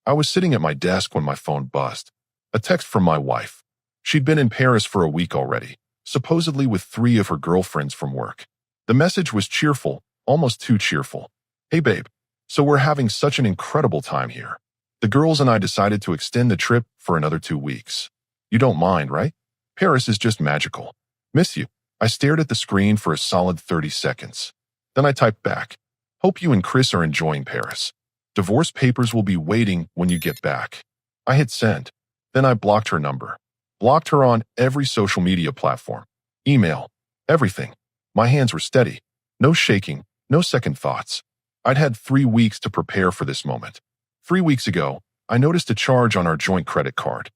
I was sitting at my desk when my phone buzzed. A text from my wife. She'd been in Paris for a week already, supposedly with 3 of her girlfriends from work. The message was cheerful, almost too cheerful. Hey babe, so we're having such an incredible time here. The girls and I decided to extend the trip for another 2 weeks. You don't mind, right? Paris is just magical. Miss you. I stared at the screen for a solid 30 seconds. Then I typed back. Hope you and Chris are enjoying Paris. Divorce papers will be waiting when you get back. I hit send. Then I blocked her number. Blocked her on every social media platform. Email. Everything. My hands were steady. No shaking, no second thoughts. I'd had 3 weeks to prepare for this moment. 3 weeks ago, I noticed a charge on our joint credit card.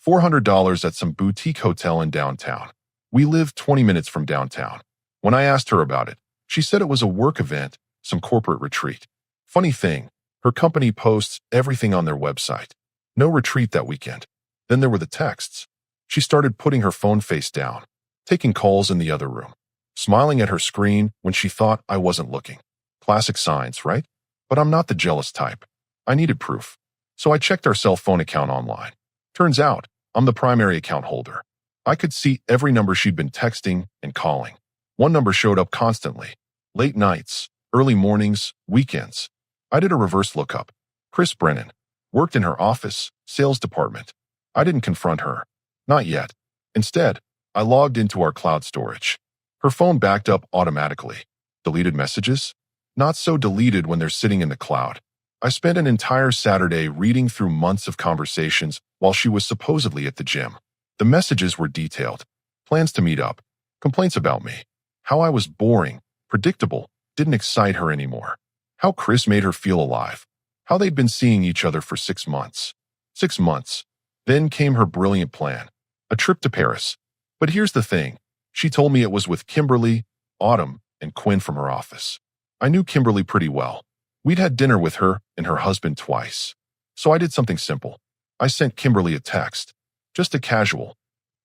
$400 at some boutique hotel in downtown. We live 20 minutes from downtown. When I asked her about it, she said it was a work event, some corporate retreat. Funny thing, her company posts everything on their website. No retreat that weekend. Then there were the texts. She started putting her phone face down, taking calls in the other room, smiling at her screen when she thought I wasn't looking. Classic signs, right? But I'm not the jealous type. I needed proof. So I checked our cell phone account online. Turns out, I'm the primary account holder. I could see every number she'd been texting and calling. One number showed up constantly. Late nights, early mornings, weekends. I did a reverse lookup. Chris Brennan. Worked in her office, sales department. I didn't confront her. Not yet. Instead, I logged into our cloud storage. Her phone backed up automatically. Deleted messages? Not so deleted when they're sitting in the cloud. I spent an entire Saturday reading through months of conversations while she was supposedly at the gym. The messages were detailed. Plans to meet up. Complaints about me. How I was boring, predictable, didn't excite her anymore. How Chris made her feel alive. How they'd been seeing each other for 6 months. 6 months. Then came her brilliant plan. A trip to Paris. But here's the thing. She told me it was with Kimberly, Autumn, and Quinn from her office. I knew Kimberly pretty well. We'd had dinner with her and her husband twice. So I did something simple. I sent Kimberly a text. Just a casual.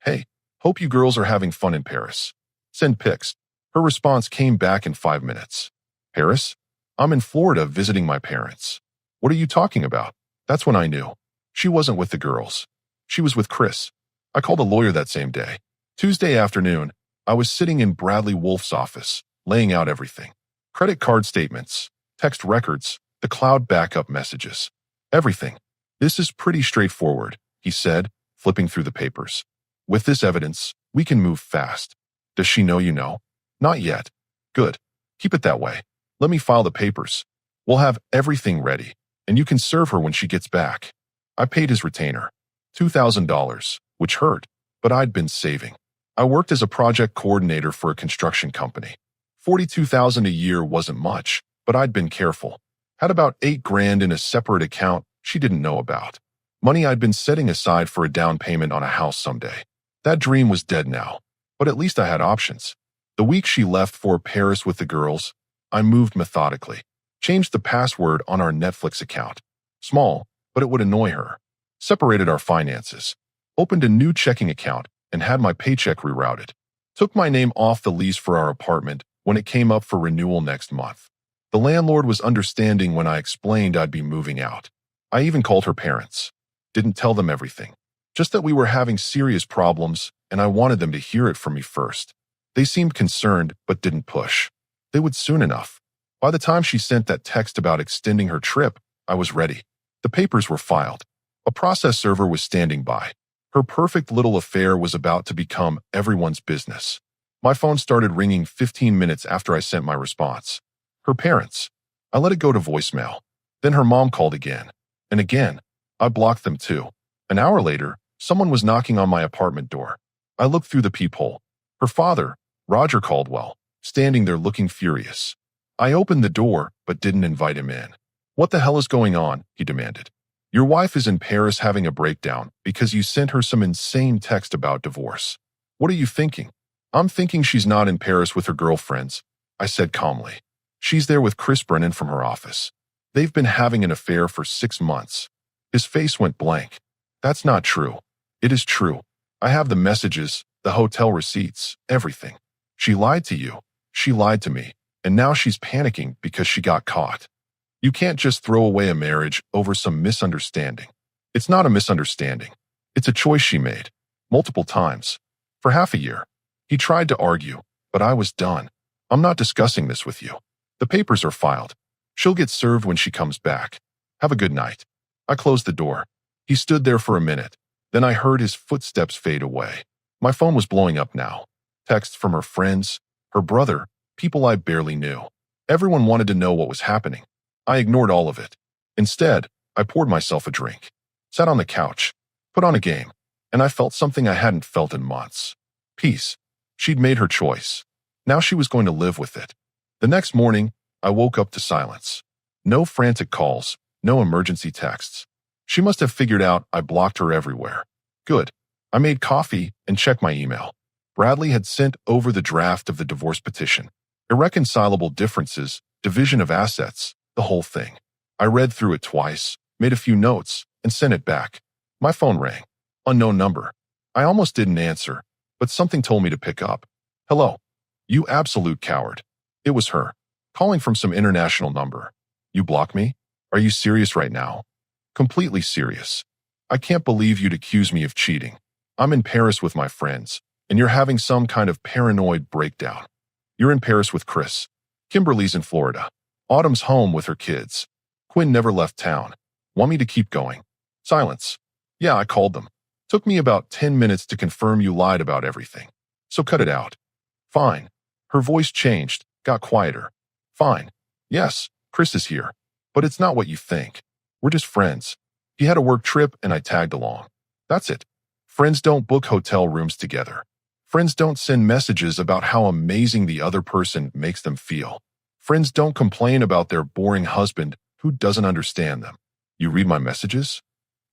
Hey, hope you girls are having fun in Paris. Send pics. Her response came back in 5 minutes. Paris? I'm in Florida visiting my parents. What are you talking about? That's when I knew. She wasn't with the girls. She was with Chris. I called a lawyer that same day. Tuesday afternoon, I was sitting in Bradley Wolf's office, laying out everything. Credit card statements, text records, the cloud backup messages. Everything. This is pretty straightforward, he said, flipping through the papers. With this evidence, we can move fast. Does she know you know? Not yet. Good. Keep it that way. Let me file the papers. We'll have everything ready, and you can serve her when she gets back. I paid his retainer. $2,000, which hurt, but I'd been saving. I worked as a project coordinator for a construction company. $42,000 a year wasn't much, but I'd been careful. Had about $8,000 in a separate account she didn't know about. Money I'd been setting aside for a down payment on a house someday. That dream was dead now, but at least I had options. The week she left for Paris with the girls, I moved methodically. Changed the password on our Netflix account. Small, but it would annoy her. Separated our finances. Opened a new checking account and had my paycheck rerouted. Took my name off the lease for our apartment when it came up for renewal next month. The landlord was understanding when I explained I'd be moving out. I even called her parents. Didn't tell them everything. Just that we were having serious problems and I wanted them to hear it from me first. They seemed concerned but didn't push. They would soon enough. By the time she sent that text about extending her trip, I was ready. The papers were filed. A process server was standing by. Her perfect little affair was about to become everyone's business. My phone started ringing 15 minutes after I sent my response. Her parents. I let it go to voicemail. Then her mom called again. And again. I blocked them too. An hour later, someone was knocking on my apartment door. I looked through the peephole. Her father, Roger Caldwell, standing there looking furious. I opened the door, but didn't invite him in. What the hell is going on? He demanded. Your wife is in Paris having a breakdown because you sent her some insane text about divorce. What are you thinking? I'm thinking she's not in Paris with her girlfriends, I said calmly. She's there with Chris Brennan from her office. They've been having an affair for 6 months. His face went blank. That's not true. It is true. I have the messages, the hotel receipts, everything. She lied to you. She lied to me. And now she's panicking because she got caught. You can't just throw away a marriage over some misunderstanding. It's not a misunderstanding. It's a choice she made. Multiple times. For half a year. He tried to argue, but I was done. I'm not discussing this with you. The papers are filed. She'll get served when she comes back. Have a good night. I closed the door. He stood there for a minute. Then I heard his footsteps fade away. My phone was blowing up now. Texts from her friends, her brother, people I barely knew. Everyone wanted to know what was happening. I ignored all of it. Instead, I poured myself a drink, sat on the couch, put on a game, and I felt something I hadn't felt in months. Peace. She'd made her choice. Now she was going to live with it. The next morning, I woke up to silence. No frantic calls, no emergency texts. She must have figured out I blocked her everywhere. Good. I made coffee and checked my email. Bradley had sent over the draft of the divorce petition. Irreconcilable differences, division of assets, the whole thing. I read through it twice, made a few notes, and sent it back. My phone rang. Unknown number. I almost didn't answer, but something told me to pick up. Hello. You absolute coward. It was her, calling from some international number. You blocked me? Are you serious right now? Completely serious. I can't believe you'd accuse me of cheating. I'm in Paris with my friends, and you're having some kind of paranoid breakdown. You're in Paris with Chris. Kimberly's in Florida. Autumn's home with her kids. Quinn never left town. Want me to keep going? Silence. Yeah, I called them. Took me about 10 minutes to confirm you lied about everything. So cut it out. Fine. Her voice changed, got quieter. Fine. Yes, Chris is here. But it's not what you think. We're just friends. He had a work trip and I tagged along. That's it. Friends don't book hotel rooms together. Friends don't send messages about how amazing the other person makes them feel. Friends don't complain about their boring husband who doesn't understand them. You read my messages?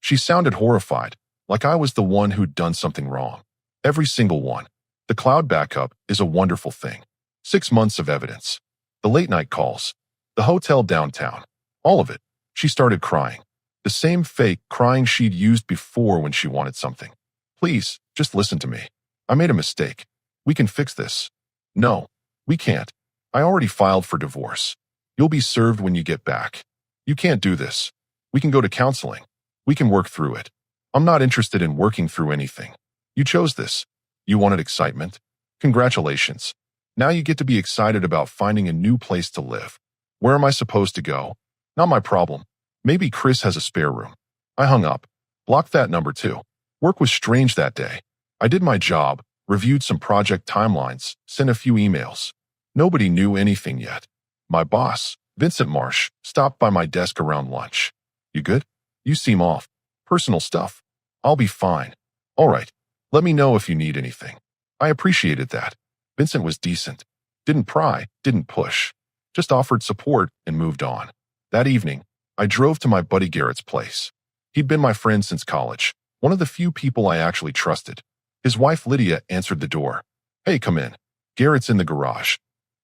She sounded horrified, like I was the one who'd done something wrong. Every single one. The cloud backup is a wonderful thing. 6 months of evidence. The late night calls. The hotel downtown. All of it. She started crying. The same fake crying she'd used before when she wanted something. Please, just listen to me. I made a mistake. We can fix this. No, we can't. I already filed for divorce. You'll be served when you get back. You can't do this. We can go to counseling. We can work through it. I'm not interested in working through anything. You chose this. You wanted excitement. Congratulations. Now you get to be excited about finding a new place to live. Where am I supposed to go? Not my problem. Maybe Chris has a spare room. I hung up. Blocked that number too. Work was strange that day. I did my job, reviewed some project timelines, sent a few emails. Nobody knew anything yet. My boss, Vincent Marsh, stopped by my desk around lunch. You good? You seem off. Personal stuff. I'll be fine. All right. Let me know if you need anything. I appreciated that. Vincent was decent. Didn't pry, didn't push. Just offered support and moved on. That evening, I drove to my buddy Garrett's place. He'd been my friend since college, one of the few people I actually trusted. His wife Lydia answered the door. Hey, come in. Garrett's in the garage.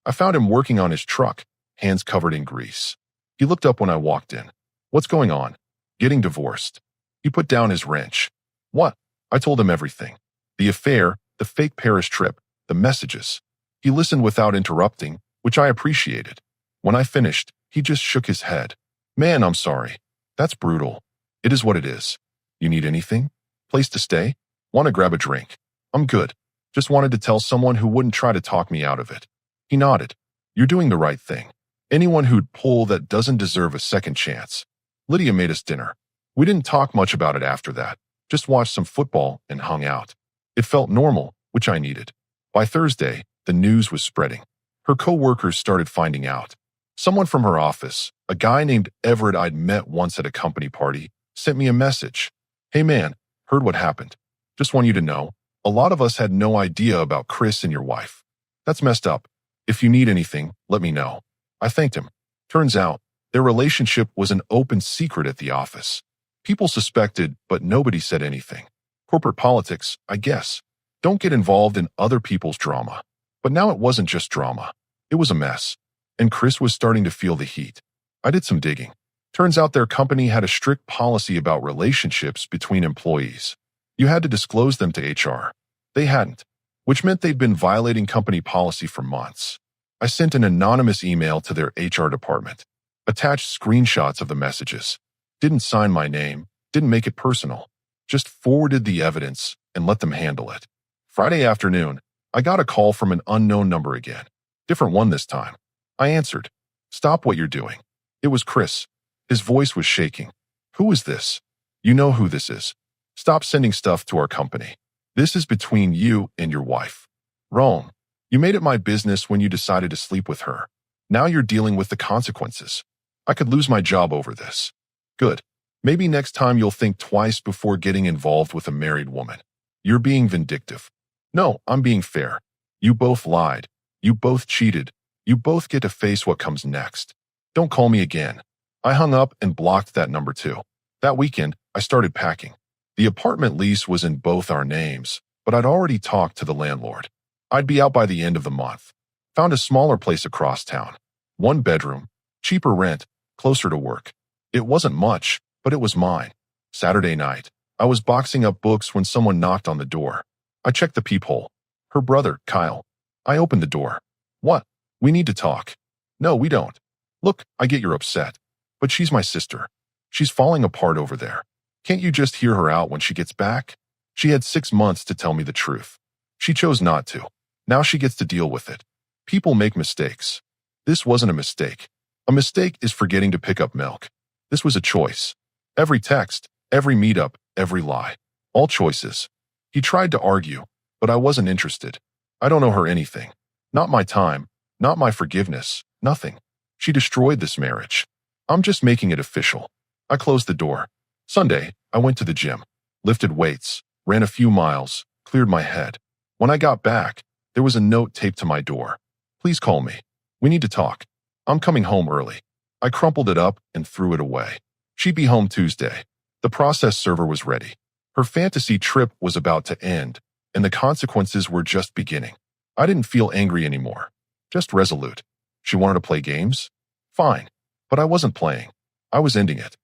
I found him working on his truck, hands covered in grease. He looked up when I walked in. What's going on? Getting divorced. He put down his wrench. What? I told him everything. The affair, the fake Paris trip, the messages. He listened without interrupting, which I appreciated. When I finished, he just shook his head. Man, I'm sorry. That's brutal. It is what it is. You need anything? Place to stay? Want to grab a drink? I'm good. Just wanted to tell someone who wouldn't try to talk me out of it. He nodded. You're doing the right thing. Anyone who'd pull that doesn't deserve a second chance. Lydia made us dinner. We didn't talk much about it after that. Just watched some football and hung out. It felt normal, which I needed. By Thursday, the news was spreading. Her co-workers started finding out. Someone from her office, a guy named Everett I'd met once at a company party, sent me a message. Hey man, heard what happened. Just want you to know, a lot of us had no idea about Chris and your wife. That's messed up. If you need anything, let me know. I thanked him. Turns out, their relationship was an open secret at the office. People suspected, but nobody said anything. Corporate politics, I guess. Don't get involved in other people's drama. But now it wasn't just drama. It was a mess. And Chris was starting to feel the heat. I did some digging. Turns out their company had a strict policy about relationships between employees. You had to disclose them to HR. They hadn't, which meant they'd been violating company policy for months. I sent an anonymous email to their HR department. Attached screenshots of the messages. Didn't sign my name, didn't make it personal. Just forwarded the evidence and let them handle it. Friday afternoon, I got a call from an unknown number again. Different one this time. I answered. Stop what you're doing. It was Chris. His voice was shaking. Who is this? You know who this is. Stop sending stuff to our company. This is between you and your wife. Wrong. You made it my business when you decided to sleep with her. Now you're dealing with the consequences. I could lose my job over this. Good. Maybe next time you'll think twice before getting involved with a married woman. You're being vindictive. No, I'm being fair. You both lied. You both cheated. You both get to face what comes next. Don't call me again. I hung up and blocked that number too. That weekend, I started packing. The apartment lease was in both our names, but I'd already talked to the landlord. I'd be out by the end of the month. Found a smaller place across town. 1 bedroom, cheaper rent, closer to work. It wasn't much, but it was mine. Saturday night, I was boxing up books when someone knocked on the door. I checked the peephole. Her brother, Kyle. I opened the door. What? We need to talk. No, we don't. Look, I get you're upset. But she's my sister. She's falling apart over there. Can't you just hear her out when she gets back? She had 6 months to tell me the truth. She chose not to. Now she gets to deal with it. People make mistakes. This wasn't a mistake. A mistake is forgetting to pick up milk. This was a choice. Every text, every meetup, every lie. All choices. He tried to argue, but I wasn't interested. I don't owe her anything. Not my time, not my forgiveness, nothing. She destroyed this marriage. I'm just making it official. I closed the door. Sunday, I went to the gym, lifted weights, ran a few miles, cleared my head. When I got back, there was a note taped to my door. Please call me. We need to talk. I'm coming home early. I crumpled it up and threw it away. She'd be home Tuesday. The process server was ready. Her fantasy trip was about to end, and the consequences were just beginning. I didn't feel angry anymore, just resolute. She wanted to play games? Fine. But I wasn't playing. I was ending it.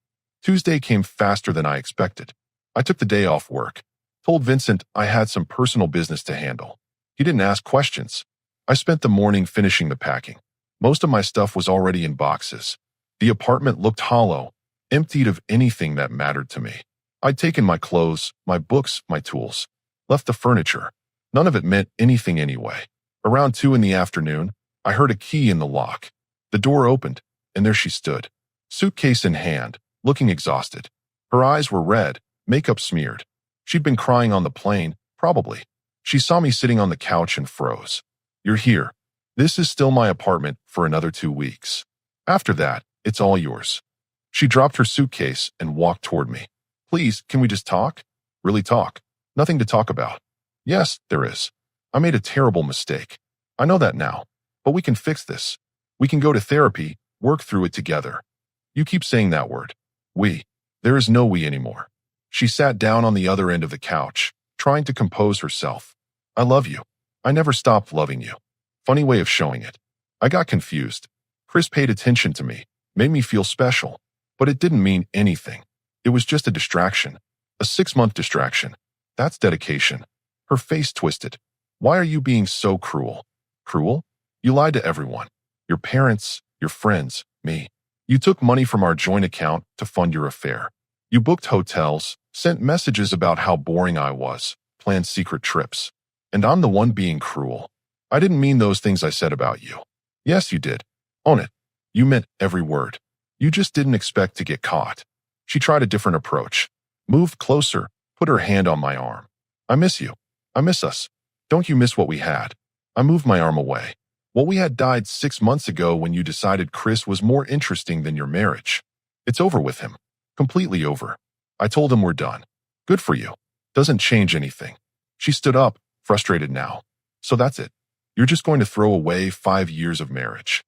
Tuesday came faster than I expected. I took the day off work, told Vincent I had some personal business to handle. He didn't ask questions. I spent the morning finishing the packing. Most of my stuff was already in boxes. The apartment looked hollow, emptied of anything that mattered to me. I'd taken my clothes, my books, my tools, left the furniture. None of it meant anything anyway. Around 2 in the afternoon, I heard a key in the lock. The door opened, and there she stood, suitcase in hand, looking exhausted. Her eyes were red, makeup smeared. She'd been crying on the plane, probably. She saw me sitting on the couch and froze. You're here. This is still my apartment for another 2 weeks. After that, it's all yours. She dropped her suitcase and walked toward me. Please, can we just talk? Really talk. Nothing to talk about. Yes, there is. I made a terrible mistake. I know that now. But we can fix this. We can go to therapy, work through it together. You keep saying that word. We. There is no we anymore. She sat down on the other end of the couch, trying to compose herself. I love you. I never stopped loving you. Funny way of showing it. I got confused. Chris paid attention to me, made me feel special, but it didn't mean anything. It was just a distraction. A 6-month distraction. That's dedication. Her face twisted. Why are you being so cruel? Cruel? You lied to everyone. Your parents, your friends, me. You took money from our joint account to fund your affair. You booked hotels, sent messages about how boring I was, planned secret trips. And I'm the one being cruel. I didn't mean those things I said about you. Yes, you did. Own it. You meant every word. You just didn't expect to get caught. She tried a different approach. Moved closer, put her hand on my arm. I miss you. I miss us. Don't you miss what we had? I moved my arm away. What we had died 6 months ago when you decided Chris was more interesting than your marriage. It's over with him. Completely over. I told him we're done. Good for you. Doesn't change anything. She stood up, frustrated now. So that's it. You're just going to throw away 5 years of marriage.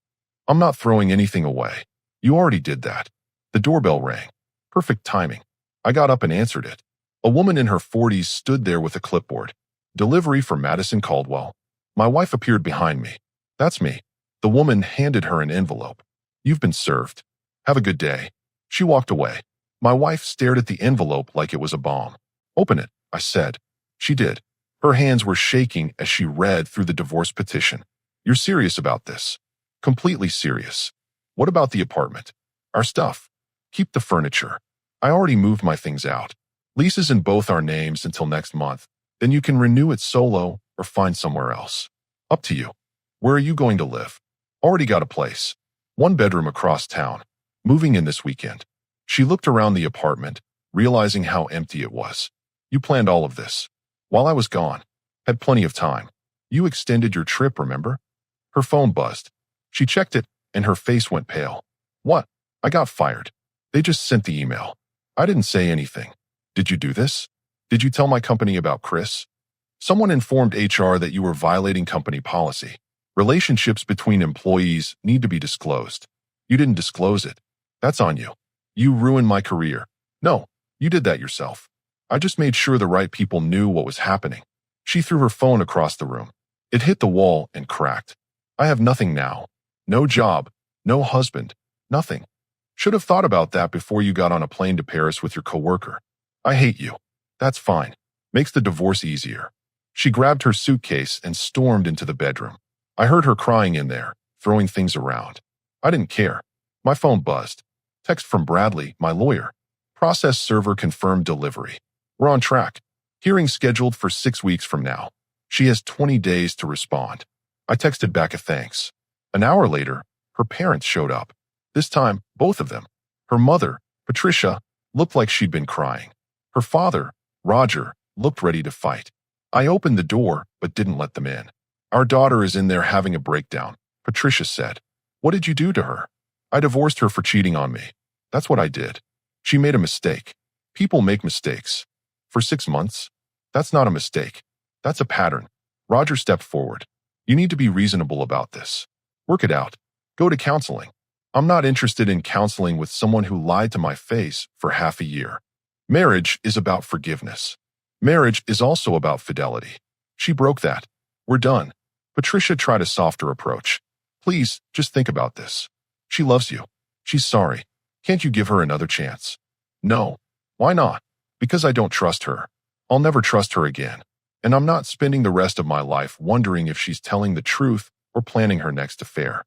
I'm not throwing anything away. You already did that. The doorbell rang. Perfect timing. I got up and answered it. A woman in her 40s stood there with a clipboard. Delivery for Madison Caldwell. My wife appeared behind me. That's me. The woman handed her an envelope. You've been served. Have a good day. She walked away. My wife stared at the envelope like it was a bomb. Open it, I said. She did. Her hands were shaking as she read through the divorce petition. You're serious about this? Completely serious. What about the apartment? Our stuff. Keep the furniture. I already moved my things out. Leases in both our names until next month. Then you can renew it solo or find somewhere else. Up to you. Where are you going to live? Already got a place. 1 bedroom across town. Moving in this weekend. She looked around the apartment, realizing how empty it was. You planned all of this. While I was gone. Had plenty of time. You extended your trip, remember? Her phone buzzed. She checked it, and her face went pale. What? I got fired. They just sent the email. I didn't say anything. Did you do this? Did you tell my company about Chris? Someone informed HR that you were violating company policy. Relationships between employees need to be disclosed. You didn't disclose it. That's on you. You ruined my career. No, you did that yourself. I just made sure the right people knew what was happening. She threw her phone across the room. It hit the wall and cracked. I have nothing now. No job, no husband, nothing. Should have thought about that before you got on a plane to Paris with your coworker. I hate you. That's fine. Makes the divorce easier. She grabbed her suitcase and stormed into the bedroom. I heard her crying in there, throwing things around. I didn't care. My phone buzzed. Text from Bradley, my lawyer. Process server confirmed delivery. We're on track. Hearing scheduled for 6 weeks from now. She has 20 days to respond. I texted back a thanks. An hour later, her parents showed up. This time, both of them. Her mother, Patricia, looked like she'd been crying. Her father, Roger, looked ready to fight. I opened the door, but didn't let them in. Our daughter is in there having a breakdown, Patricia said. What did you do to her? I divorced her for cheating on me. That's what I did. She made a mistake. People make mistakes. For 6 months? That's not a mistake. That's a pattern. Roger stepped forward. You need to be reasonable about this. Work it out. Go to counseling. I'm not interested in counseling with someone who lied to my face for half a year. Marriage is about forgiveness. Marriage is also about fidelity. She broke that. We're done. Patricia tried a softer approach. Please, just think about this. She loves you. She's sorry. Can't you give her another chance? No. Why not? Because I don't trust her. I'll never trust her again. And I'm not spending the rest of my life wondering if she's telling the truth or planning her next affair.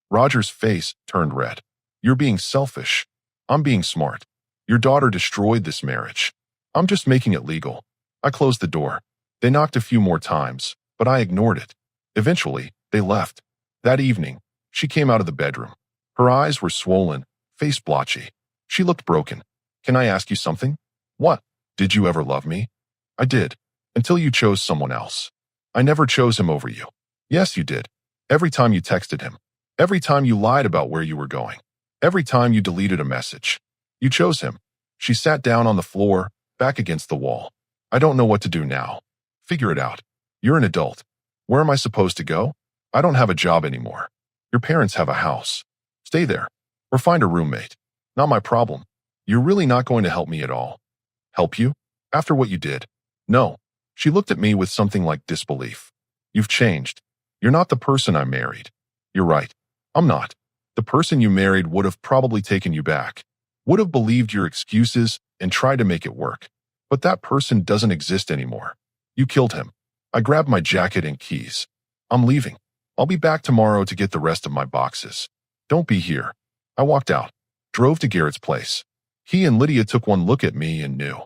Roger's face turned red. You're being selfish. I'm being smart. Your daughter destroyed this marriage. I'm just making it legal. I closed the door. They knocked a few more times, but I ignored it. Eventually, they left. That evening, she came out of the bedroom. Her eyes were swollen, face blotchy. She looked broken. Can I ask you something? What? Did you ever love me? I did. Until you chose someone else. I never chose him over you. Yes, you did. Every time you texted him. Every time you lied about where you were going. Every time you deleted a message. You chose him. She sat down on the floor, back against the wall. I don't know what to do now. Figure it out. You're an adult. Where am I supposed to go? I don't have a job anymore. Your parents have a house. Stay there. Or find a roommate. Not my problem. You're really not going to help me at all. Help you? After what you did? No. She looked at me with something like disbelief. You've changed. You're not the person I married. You're right. I'm not. The person you married would have probably taken you back. Would have believed your excuses and tried to make it work. But that person doesn't exist anymore. You killed him. I grabbed my jacket and keys. I'm leaving. I'll be back tomorrow to get the rest of my boxes. Don't be here. I walked out. Drove to Garrett's place. He and Lydia took one look at me and knew.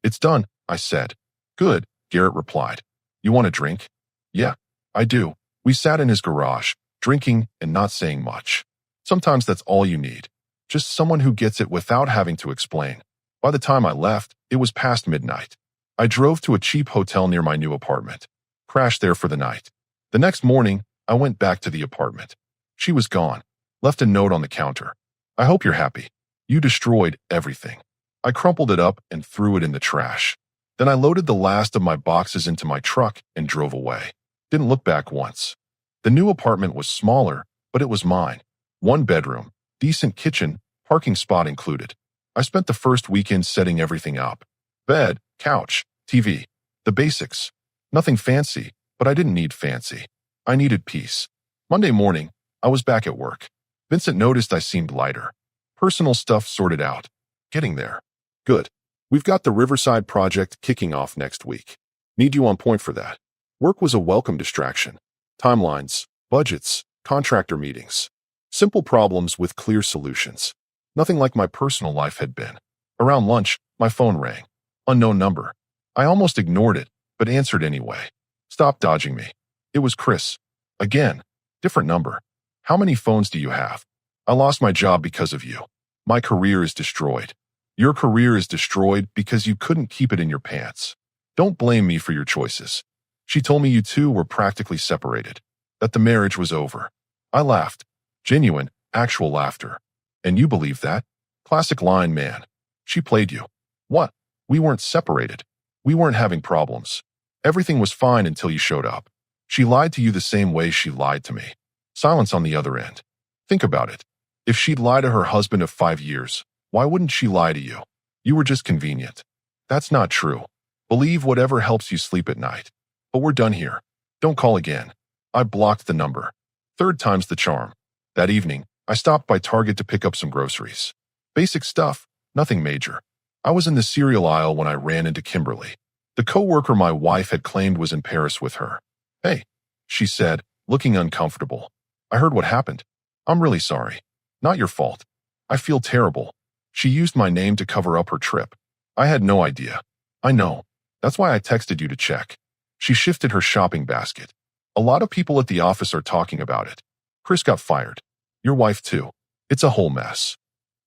It's done, I said. Good, Garrett replied. You want a drink? Yeah, I do. We sat in his garage, drinking and not saying much. Sometimes that's all you need. Just someone who gets it without having to explain. By the time I left, it was past midnight. I drove to a cheap hotel near my new apartment. Crashed there for the night. The next morning, I went back to the apartment. She was gone. Left a note on the counter. I hope you're happy. You destroyed everything. I crumpled it up and threw it in the trash. Then I loaded the last of my boxes into my truck and drove away. Didn't look back once. The new apartment was smaller, but it was mine. 1 bedroom, decent kitchen, parking spot included. I spent the first weekend setting everything up. Bed, couch, TV. The basics. Nothing fancy, but I didn't need fancy. I needed peace. Monday morning, I was back at work. Vincent noticed I seemed lighter. Personal stuff sorted out. Getting there. Good. We've got the Riverside project kicking off next week. Need you on point for that. Work was a welcome distraction. Timelines, budgets, contractor meetings. Simple problems with clear solutions. Nothing like my personal life had been. Around lunch, my phone rang. Unknown number. I almost ignored it, but answered anyway. Stop dodging me. It was Chris. Again. Different number. How many phones do you have? I lost my job because of you. My career is destroyed. Your career is destroyed because you couldn't keep it in your pants. Don't blame me for your choices. She told me you two were practically separated, that the marriage was over. I laughed. Genuine, actual laughter. And you believe that? Classic line, man. She played you. What? We weren't separated. We weren't having problems. Everything was fine until you showed up. She lied to you the same way she lied to me. Silence on the other end. Think about it. If she'd lied to her husband of 5 years, why wouldn't she lie to you? You were just convenient. That's not true. Believe whatever helps you sleep at night. But we're done here. Don't call again. I blocked the number. Third time's the charm. That evening, I stopped by Target to pick up some groceries. Basic stuff, nothing major. I was in the cereal aisle when I ran into Kimberly. The coworker my wife had claimed was in Paris with her. Hey, she said, looking uncomfortable. I heard what happened. I'm really sorry. Not your fault. I feel terrible. She used my name to cover up her trip. I had no idea. I know. That's why I texted you to check. She shifted her shopping basket. A lot of people at the office are talking about it. Chris got fired. Your wife too. It's a whole mess.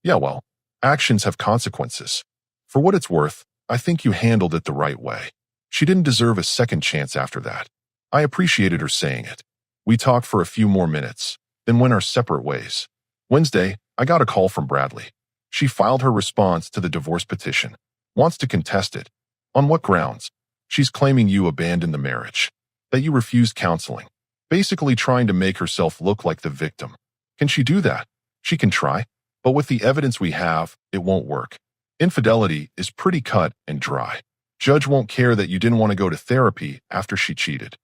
Yeah, well, actions have consequences. For what it's worth, I think you handled it the right way. She didn't deserve a second chance after that. I appreciated her saying it. We talked for a few more minutes, then went our separate ways. Wednesday, I got a call from Bradley. She filed her response to the divorce petition. Wants to contest it. On what grounds? She's claiming you abandoned the marriage. That you refused counseling. Basically trying to make herself look like the victim. Can she do that? She can try. But with the evidence we have, it won't work. Infidelity is pretty cut and dry. Judge won't care that you didn't want to go to therapy after she cheated.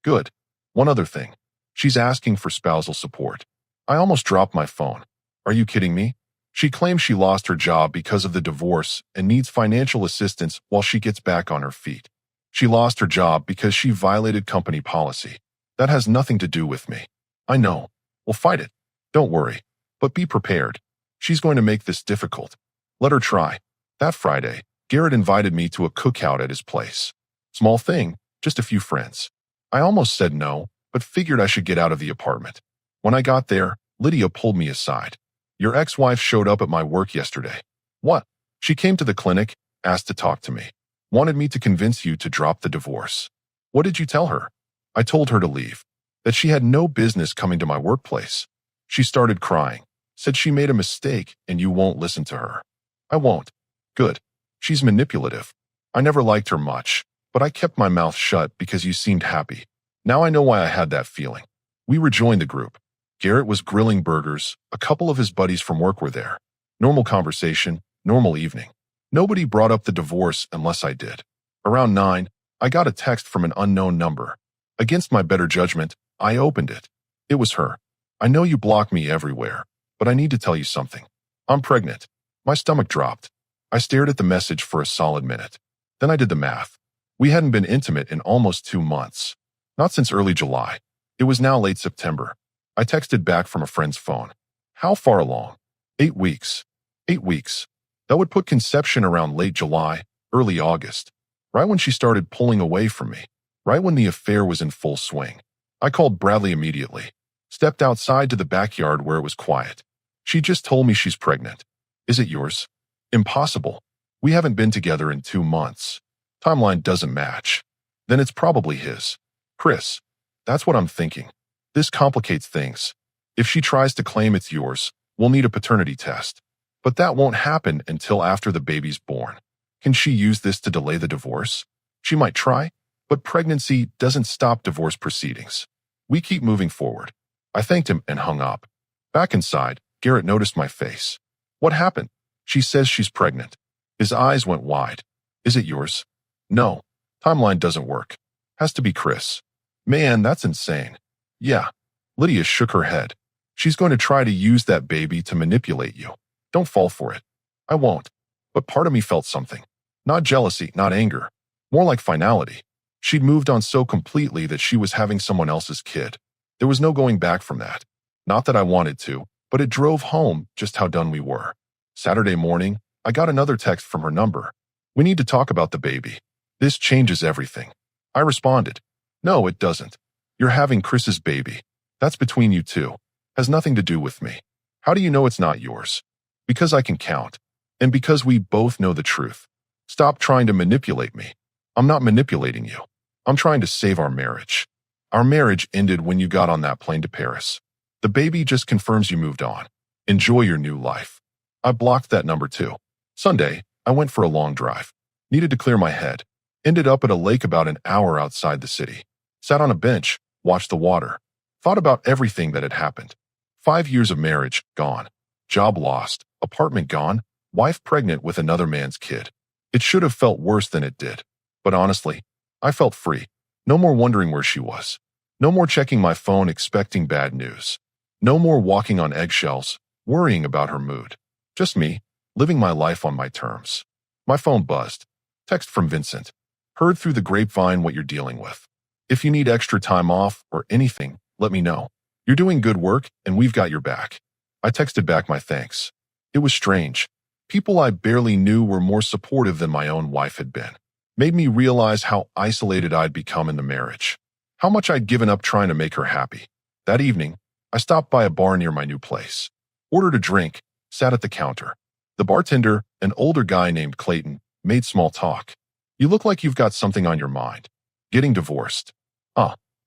Good. One other thing. She's asking for spousal support. I almost dropped my phone. Are you kidding me? She claims she lost her job because of the divorce and needs financial assistance while she gets back on her feet. She lost her job because she violated company policy. That has nothing to do with me. I know. We'll fight it. Don't worry. But be prepared. She's going to make this difficult. Let her try. That Friday, Garrett invited me to a cookout at his place. Small thing, just a few friends. I almost said no, but figured I should get out of the apartment. When I got there, Lydia pulled me aside. Your ex-wife showed up at my work yesterday. What? She came to the clinic, asked to talk to me. Wanted me to convince you to drop the divorce. What did you tell her? I told her to leave. That she had no business coming to my workplace. She started crying. Said she made a mistake and you won't listen to her. I won't. Good. She's manipulative. I never liked her much, but I kept my mouth shut because you seemed happy. Now I know why I had that feeling. We rejoined the group. Garrett was grilling burgers. A couple of his buddies from work were there. Normal conversation, normal evening. Nobody brought up the divorce unless I did. Around 9, I got a text from an unknown number. Against my better judgment, I opened it. It was her. I know you block me everywhere, but I need to tell you something. I'm pregnant. My stomach dropped. I stared at the message for a solid minute. Then I did the math. We hadn't been intimate in almost 2 months. Not since early July. It was now late September. I texted back from a friend's phone. How far along? 8 weeks. 8 weeks. That would put conception around late July, early August. Right when she started pulling away from me. Right when the affair was in full swing. I called Bradley immediately. Stepped outside to the backyard where it was quiet. She just told me she's pregnant. Is it yours? Impossible. We haven't been together in 2 months. Timeline doesn't match. Then it's probably his. Chris. That's what I'm thinking. This complicates things. If she tries to claim it's yours, we'll need a paternity test. But that won't happen until after the baby's born. Can she use this to delay the divorce? She might try, but pregnancy doesn't stop divorce proceedings. We keep moving forward. I thanked him and hung up. Back inside, Garrett noticed my face. What happened? She says she's pregnant. His eyes went wide. Is it yours? No. Timeline doesn't work. Has to be Chris. Man, that's insane. Yeah. Lydia shook her head. She's going to try to use that baby to manipulate you. Don't fall for it. I won't. But part of me felt something. Not jealousy, not anger. More like finality. She'd moved on so completely that she was having someone else's kid. There was no going back from that. Not that I wanted to, but it drove home just how done we were. Saturday morning, I got another text from her number. We need to talk about the baby. This changes everything. I responded, no, it doesn't. You're having Chris's baby. That's between you two. Has nothing to do with me. How do you know it's not yours? Because I can count. And because we both know the truth. Stop trying to manipulate me. I'm not manipulating you. I'm trying to save our marriage. Our marriage ended when you got on that plane to Paris. The baby just confirms you moved on. Enjoy your new life. I blocked that number too. Sunday, I went for a long drive. Needed to clear my head. Ended up at a lake about an hour outside the city. Sat on a bench, watched the water. Thought about everything that had happened. 5 years of marriage, gone. Job lost, apartment gone, wife pregnant with another man's kid. It should have felt worse than it did. But honestly, I felt free. No more wondering where she was. No more checking my phone expecting bad news. No more walking on eggshells, worrying about her mood. Just me, living my life on my terms. My phone buzzed. Text from Vincent. Heard through the grapevine what you're dealing with. If you need extra time off or anything, let me know. You're doing good work and we've got your back. I texted back my thanks. It was strange. People I barely knew were more supportive than my own wife had been. Made me realize how isolated I'd become in the marriage. How much I'd given up trying to make her happy. That evening, I stopped by a bar near my new place. Ordered a drink, sat at the counter. The bartender, an older guy named Clayton, made small talk. You look like you've got something on your mind. Getting divorced.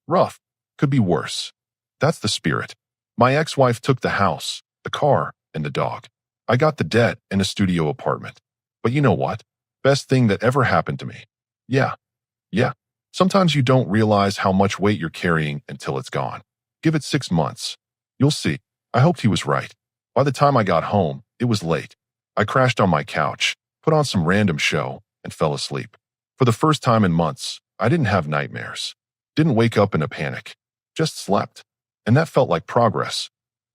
Rough. Could be worse. That's the spirit. My ex-wife took the house, the car, and the dog. I got the debt and a studio apartment. But you know what? Best thing that ever happened to me. Yeah. Sometimes you don't realize how much weight you're carrying until it's gone. Give it 6 months. You'll see. I hoped he was right. By the time I got home, it was late. I crashed on my couch, put on some random show, and fell asleep. For the first time in months, I didn't have nightmares. Didn't wake up in a panic. Just slept. And that felt like progress.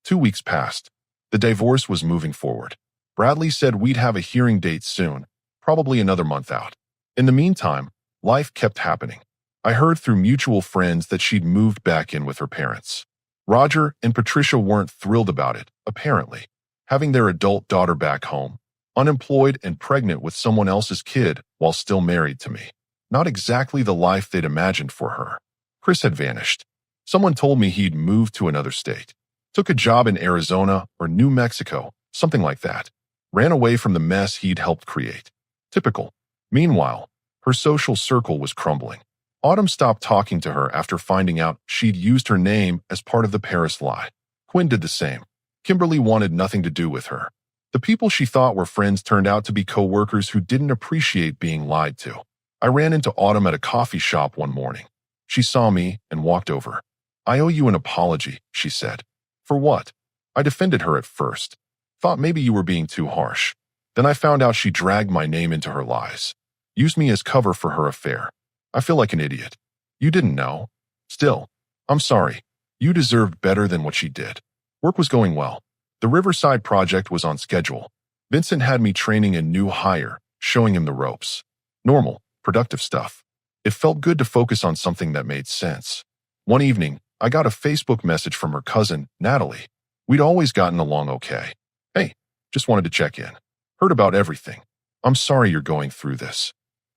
2 weeks passed. The divorce was moving forward. Bradley said we'd have a hearing date soon, probably another month out. In the meantime, life kept happening. I heard through mutual friends that she'd moved back in with her parents. Roger and Patricia weren't thrilled about it, apparently. Having their adult daughter back home, unemployed and pregnant with someone else's kid while still married to me. Not exactly the life they'd imagined for her. Chris had vanished. Someone told me he'd moved to another state. Took a job in Arizona or New Mexico, something like that. Ran away from the mess he'd helped create. Typical. Meanwhile, her social circle was crumbling. Autumn stopped talking to her after finding out she'd used her name as part of the Paris lie. Quinn did the same. Kimberly wanted nothing to do with her. The people she thought were friends turned out to be co-workers who didn't appreciate being lied to. I ran into Autumn at a coffee shop one morning. She saw me and walked over. I owe you an apology, she said. For what? I defended her at first. Thought maybe you were being too harsh. Then I found out she dragged my name into her lies. Used me as cover for her affair. I feel like an idiot. You didn't know. Still, I'm sorry. You deserved better than what she did. Work was going well. The Riverside project was on schedule. Vincent had me training a new hire, showing him the ropes. Normal, productive stuff. It felt good to focus on something that made sense. One evening, I got a Facebook message from her cousin, Natalie. We'd always gotten along okay. Hey, just wanted to check in. Heard about everything. I'm sorry you're going through this.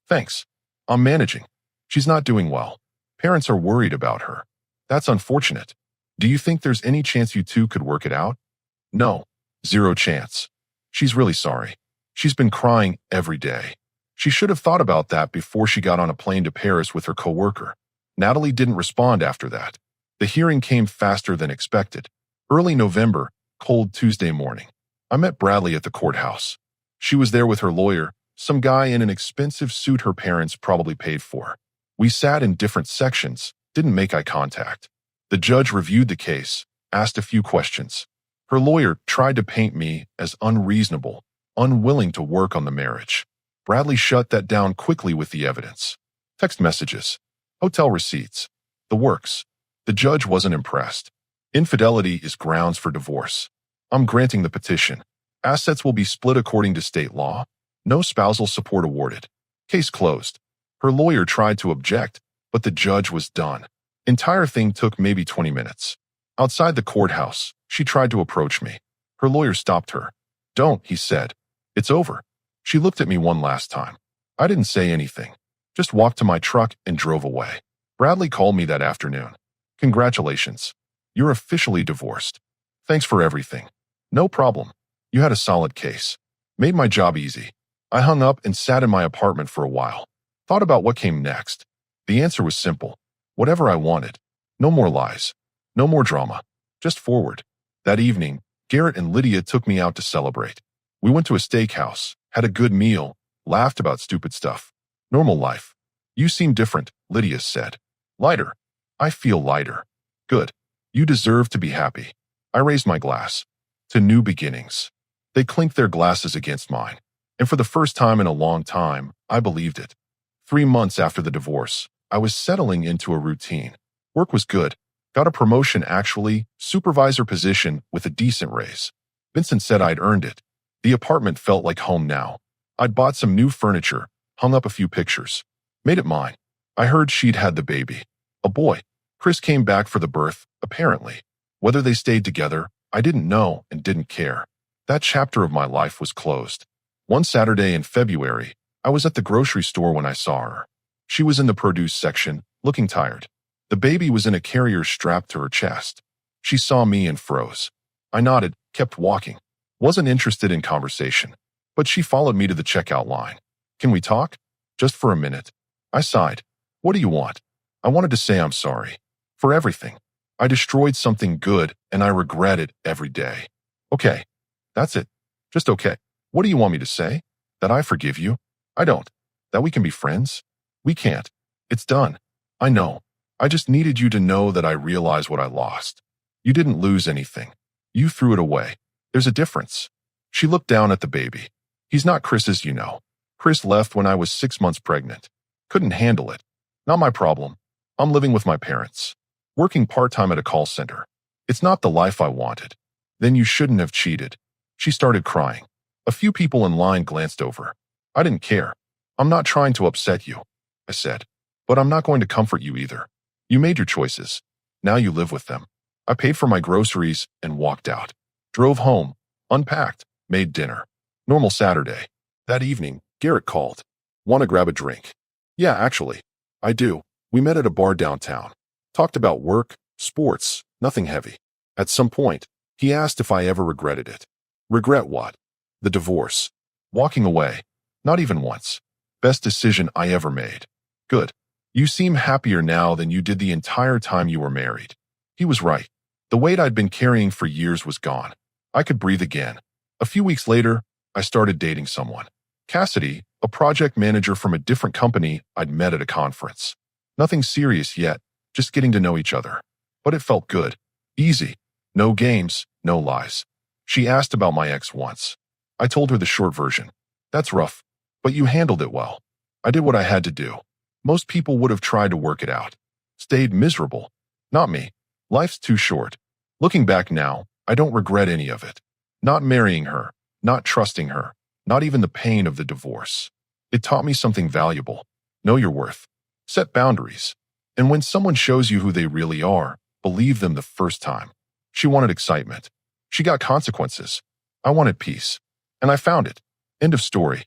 Thanks. I'm managing. She's not doing well. Parents are worried about her. That's unfortunate. Do you think there's any chance you two could work it out? No. 0 chance. She's really sorry. She's been crying every day. She should have thought about that before she got on a plane to Paris with her coworker. Natalie didn't respond after that. The hearing came faster than expected. Early November, cold Tuesday morning. I met Bradley at the courthouse. She was there with her lawyer, some guy in an expensive suit her parents probably paid for. We sat in different sections, didn't make eye contact. The judge reviewed the case, asked a few questions. Her lawyer tried to paint me as unreasonable, unwilling to work on the marriage. Bradley shut that down quickly with the evidence. Text messages, hotel receipts, the works. The judge wasn't impressed. Infidelity is grounds for divorce. I'm granting the petition. Assets will be split according to state law. No spousal support awarded. Case closed. Her lawyer tried to object, but the judge was done. Entire thing took maybe 20 minutes. Outside the courthouse, she tried to approach me. Her lawyer stopped her. Don't, he said. It's over. She looked at me one last time. I didn't say anything. Just walked to my truck and drove away. Bradley called me that afternoon. Congratulations. You're officially divorced. Thanks for everything. No problem. You had a solid case. Made my job easy. I hung up and sat in my apartment for a while. Thought about what came next. The answer was simple. Whatever I wanted. No more lies. No more drama. Just forward. That evening, Garrett and Lydia took me out to celebrate. We went to a steakhouse, had a good meal, laughed about stupid stuff. Normal life. You seem different, Lydia said. Lighter. I feel lighter. Good. You deserve to be happy. I raised my glass. To new beginnings. They clinked their glasses against mine. And for the first time in a long time, I believed it. 3 months after the divorce, I was settling into a routine. Work was good. Got a promotion actually, supervisor position with a decent raise. Vincent said I'd earned it. The apartment felt like home now. I'd bought some new furniture, hung up a few pictures. Made it mine. I heard she'd had the baby. A boy. Chris came back for the birth, apparently. Whether they stayed together, I didn't know and didn't care. That chapter of my life was closed. One Saturday in February, I was at the grocery store when I saw her. She was in the produce section, looking tired. The baby was in a carrier strapped to her chest. She saw me and froze. I nodded, kept walking. Wasn't interested in conversation. But she followed me to the checkout line. Can we talk? Just for a minute. I sighed. What do you want? I wanted to say I'm sorry. For everything. I destroyed something good and I regret it every day. Okay. That's it. Just okay. What do you want me to say? That I forgive you? I don't. That we can be friends? We can't. It's done. I know. I just needed you to know that I realize what I lost. You didn't lose anything. You threw it away. There's a difference. She looked down at the baby. He's not Chris's, you know. Chris left when I was 6 months pregnant. Couldn't handle it. Not my problem. I'm living with my parents. Working part-time at a call center. It's not the life I wanted. Then you shouldn't have cheated. She started crying. A few people in line glanced over. I didn't care. I'm not trying to upset you, I said. But I'm not going to comfort you either. You made your choices. Now you live with them. I paid for my groceries and walked out. Drove home, unpacked, made dinner. Normal Saturday. That evening, Garrett called. Want to grab a drink? Yeah, actually. I do. We met at a bar downtown. Talked about work, sports, nothing heavy. At some point, he asked if I ever regretted it. Regret what? The divorce. Walking away. Not even once. Best decision I ever made. Good. You seem happier now than you did the entire time you were married. He was right. The weight I'd been carrying for years was gone. I could breathe again. A few weeks later, I started dating someone. Cassidy, a project manager from a different company I'd met at a conference. Nothing serious yet, just getting to know each other. But it felt good. Easy. No games, no lies. She asked about my ex once. I told her the short version. That's rough. But you handled it well. I did what I had to do. Most people would have tried to work it out. Stayed miserable. Not me. Life's too short. Looking back now, I don't regret any of it. Not marrying her, not trusting her, not even the pain of the divorce. It taught me something valuable. Know your worth. Set boundaries. And when someone shows you who they really are, believe them the first time. She wanted excitement. She got consequences. I wanted peace. And I found it. End of story.